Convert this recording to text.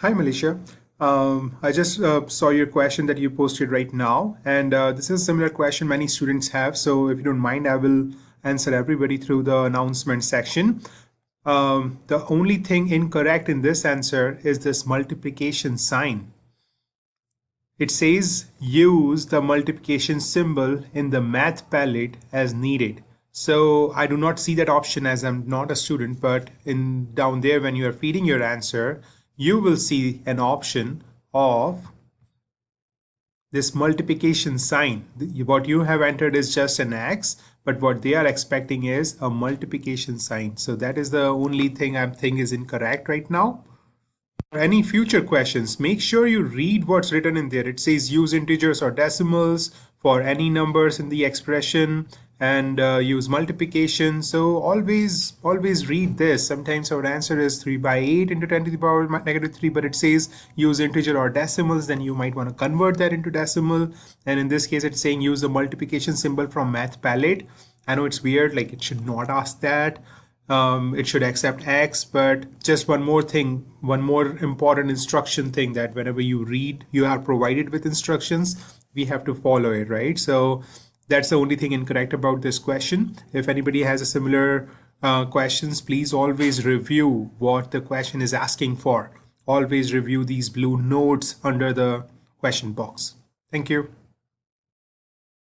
Hi, Malaysia. I just saw your question that you posted right now, and this is a similar question many students have. So, if you don't mind, I will answer everybody through the announcement section. The only thing incorrect in this answer is this multiplication sign. It says use the multiplication symbol in the math palette as needed. So I do not see that option as I'm not a student, but in down there when you are feeding your answer, you will see an option of this multiplication sign. What you have entered is just an X, but what they are expecting is a multiplication sign. So that is the only thing I think is incorrect right now. For any future questions, make sure you read what's written in there. It says use integers or decimals for any numbers in the expression and use multiplication. So always read this. Sometimes our answer is 3 by 8 into 10 to the power negative 3, but it says use integer or decimals. Then you might want to convert that into decimal. And in this case, it's saying use the multiplication symbol from math palette. I know it's weird, like it should not ask that. It should accept X, but just one more thing, one more important instruction thing, that whenever you read, you are provided with instructions, we have to follow it, right? So that's the only thing incorrect about this question. If anybody has a similar questions, please always review what the question is asking for. Always review these blue notes under the question box. Thank you.